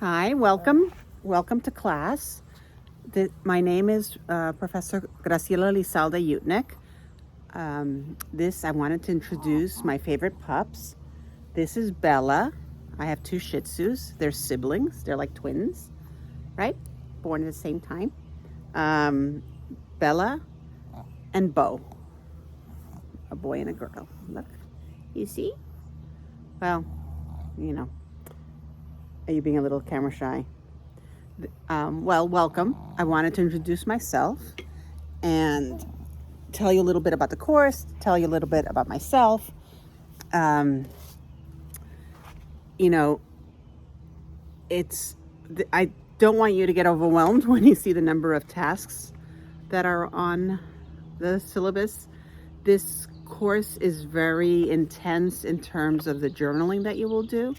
Hi, welcome to class. My name is Professor Graciela Elizalde-Utnick. I wanted to introduce my favorite pups. This is Bella. I have two Shih Tzus. They're siblings. They're like twins, right? Born at the same time. Bella and Bo, a boy and a girl. Look, you see? Well, you know, are you being a little camera shy? Welcome. I wanted to introduce myself and tell you a little bit about the course, tell you a little bit about myself. Um, you know, I don't want you to get overwhelmed when you see the number of tasks that are on the syllabus. This course is very intense in terms of the journaling that you will do,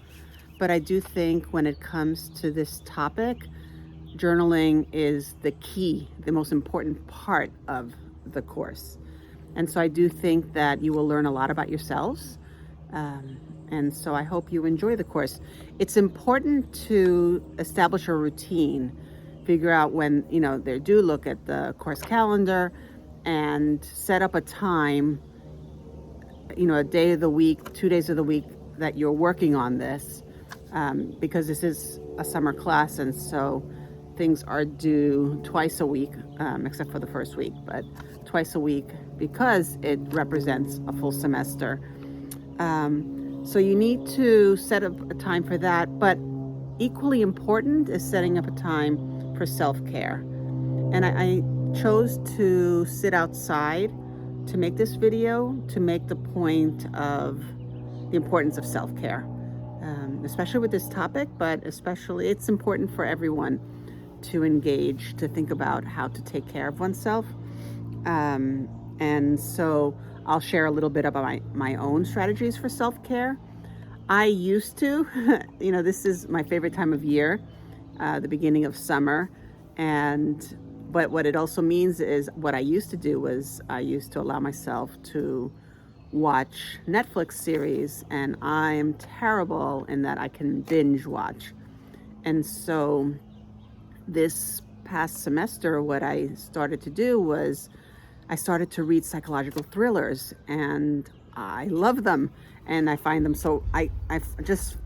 but I do think when it comes to this topic, journaling is the key, the most important part of the course. And so I do think that you will learn a lot about yourselves. And so I hope you enjoy the course. It's important to establish a routine, figure out when, they're due, look at the course calendar and set up a time, a day of the week, 2 days of the week that you're working on this, because this is a summer class. And so things are due twice a week, except for the first week, but twice a week because it represents a full semester. So you need to set up a time for that, but equally important is setting up a time for self-care. And I chose to sit outside to make this video, to make the point of the importance of self-care, especially with this topic, but especially it's important for everyone to engage, to think about how to take care of oneself. And so I'll share a little bit about my own strategies for self-care. I used to, this is my favorite time of year, the beginning of summer. But what it also means is what I used to do was I used to allow myself to watch Netflix series, and I'm terrible in that I can binge watch. And so this past semester, what I started to do was I started to read psychological thrillers, and I love them. And I find them I just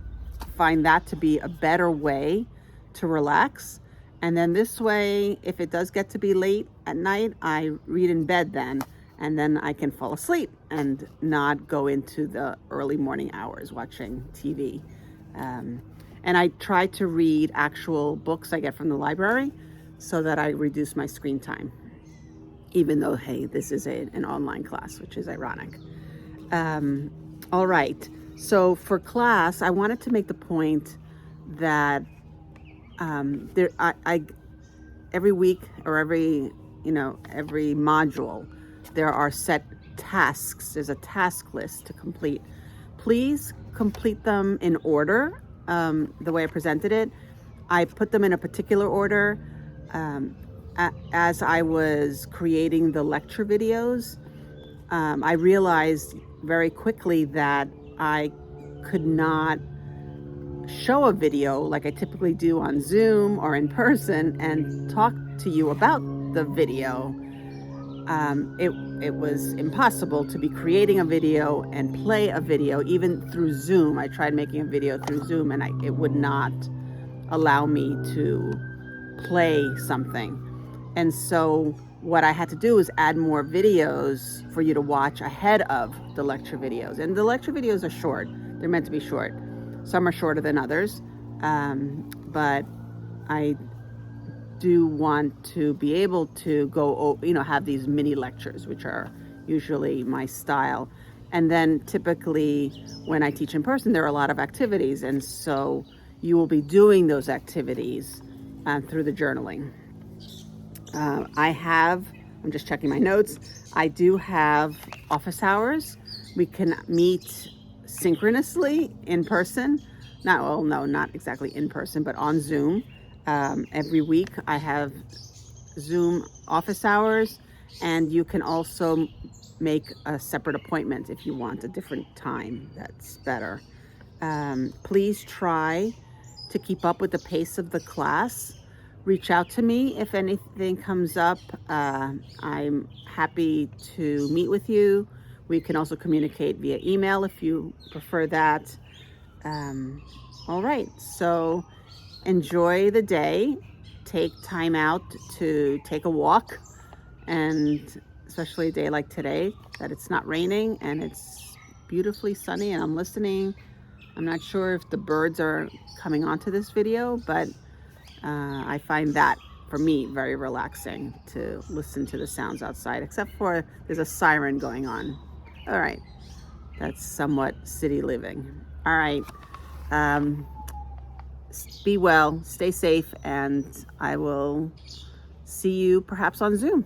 find that to be a better way to relax. And then this way, if it does get to be late at night, I read in bed then, and then I can fall asleep and not go into the early morning hours watching TV. And I try to read actual books I get from the library so that I reduce my screen time, even though, hey, this is an online class, which is ironic. All right. So for class, I wanted to make the point that every week or every module, there are set tasks. There's a task list to complete. Please complete them in order, the way I presented it. I put them in a particular order. As I was creating the lecture videos, I realized very quickly that I could not show a video like I typically do on Zoom or in person and talk to you about the video. It was impossible to be creating a video and play a video even through Zoom. I tried making a video through Zoom and it would not allow me to play something. And so what I had to do is add more videos for you to watch ahead of the lecture videos. And the lecture videos are short. They're meant to be short. Some are shorter than others. But I do want to be able to go, have these mini lectures, which are usually my style. And then typically when I teach in person, there are a lot of activities. And so you will be doing those activities through the journaling. I'm just checking my notes. I do have office hours. We can meet synchronously in person. Not exactly in person, but on Zoom. Every week I have Zoom office hours, and you can also make a separate appointment if you want a different time. That's better. Please try to keep up with the pace of the class. Reach out to me if anything comes up. I'm happy to meet with you. We can also communicate via email if you prefer that. All right, so enjoy the day. Take time out to take a walk, and especially a day like today that it's not raining and it's beautifully sunny and I'm listening. I'm not sure if the birds are coming onto this video, but I find that, for me, very relaxing to listen to the sounds outside, except for there's a siren going on. All right, that's somewhat city living. All right, be well, stay safe, and I will see you perhaps on Zoom.